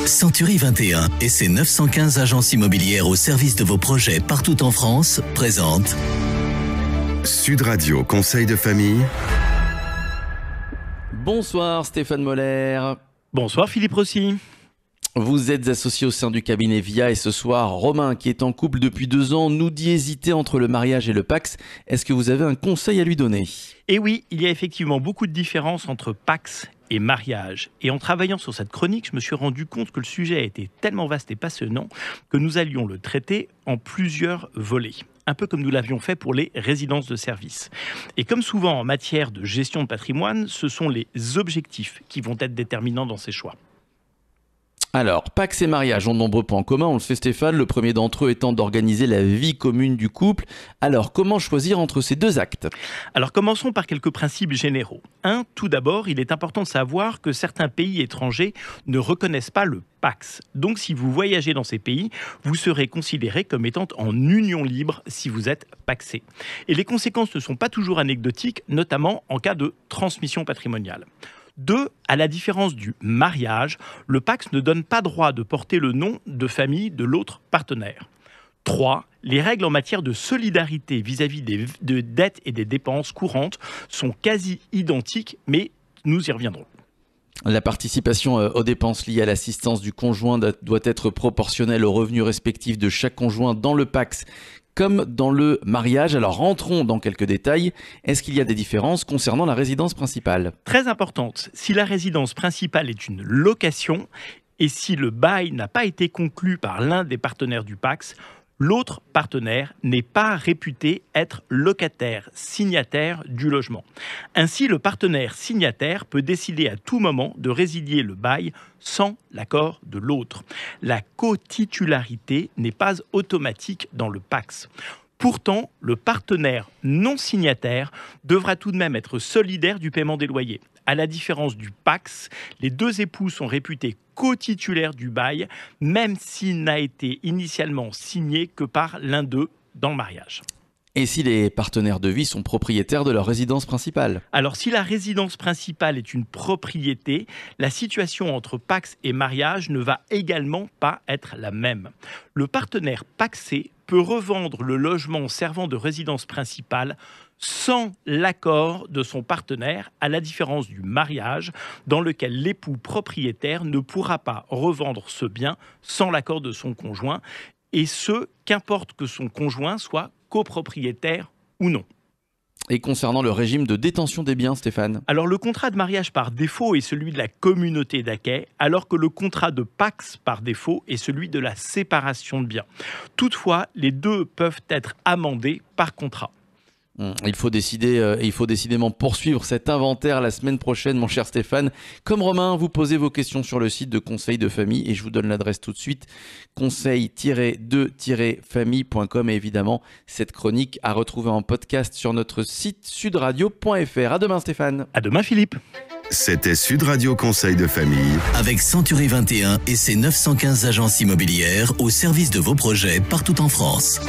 Century 21 et ses 915 agences immobilières au service de vos projets partout en France présentent Sud Radio Conseil de famille. Bonsoir Stéphane Moller. Bonsoir Philippe Rossi. Vous êtes associé au sein du cabinet VIA et ce soir, Romain, qui est en couple depuis 2 ans, nous dit hésiter entre le mariage et le PACS. Est-ce que vous avez un conseil à lui donner ? Et oui, il y a effectivement beaucoup de différences entre PACS et mariage. Et en travaillant sur cette chronique, je me suis rendu compte que le sujet a été tellement vaste et passionnant que nous allions le traiter en plusieurs volets. Un peu comme nous l'avions fait pour les résidences de service. Et comme souvent en matière de gestion de patrimoine, ce sont les objectifs qui vont être déterminants dans ces choix. Alors, PACS et mariage ont de nombreux points en commun, on le sait Stéphane, le premier d'entre eux étant d'organiser la vie commune du couple. Alors, comment choisir entre ces 2 actes ? Alors, commençons par quelques principes généraux. Tout d'abord, il est important de savoir que certains pays étrangers ne reconnaissent pas le PACS. Donc, si vous voyagez dans ces pays, vous serez considéré comme étant en union libre si vous êtes pacsé. Et les conséquences ne sont pas toujours anecdotiques, notamment en cas de transmission patrimoniale. 2, à la différence du mariage, le PACS ne donne pas droit de porter le nom de famille de l'autre partenaire. 3, les règles en matière de solidarité vis-à-vis de dettes et des dépenses courantes sont quasi identiques, mais nous y reviendrons. La participation aux dépenses liées à l'assistance du conjoint doit être proportionnelle aux revenus respectifs de chaque conjoint dans le PACS comme dans le mariage. Alors rentrons dans quelques détails. Est-ce qu'il y a des différences concernant la résidence principale ? Très importante. Si la résidence principale est une location et si le bail n'a pas été conclu par l'un des partenaires du PACS, l'autre partenaire n'est pas réputé être locataire signataire du logement. Ainsi, le partenaire signataire peut décider à tout moment de résilier le bail sans l'accord de l'autre. La cotitularité n'est pas automatique dans le PACS. Pourtant, le partenaire non signataire devra tout de même être solidaire du paiement des loyers. À la différence du PACS, les 2 époux sont réputés cotitulaires du bail, même s'il n'a été initialement signé que par l'un d'eux dans le mariage. Et si les partenaires de vie sont propriétaires de leur résidence principale ? Alors, si la résidence principale est une propriété, la situation entre PACS et mariage ne va également pas être la même. Le partenaire pacsé peut revendre le logement servant de résidence principale sans l'accord de son partenaire, à la différence du mariage, dans lequel l'époux propriétaire ne pourra pas revendre ce bien sans l'accord de son conjoint, et ce, qu'importe que son conjoint soit copropriétaire ou non. Et concernant le régime de détention des biens, Stéphane ? Alors, le contrat de mariage par défaut est celui de la communauté d'acquêt, alors que le contrat de PACS par défaut est celui de la séparation de biens. Toutefois, les 2 peuvent être amendés par contrat. Il faut décidément poursuivre cet inventaire la semaine prochaine, mon cher Stéphane. Comme Romain, vous posez vos questions sur le site de Conseil de famille et je vous donne l'adresse tout de suite, conseil-de-famille.com. Et évidemment, cette chronique à retrouver en podcast sur notre site sudradio.fr. À demain Stéphane. À demain Philippe. C'était Sud Radio Conseil de famille. avec Century 21 et ses 915 agences immobilières au service de vos projets partout en France.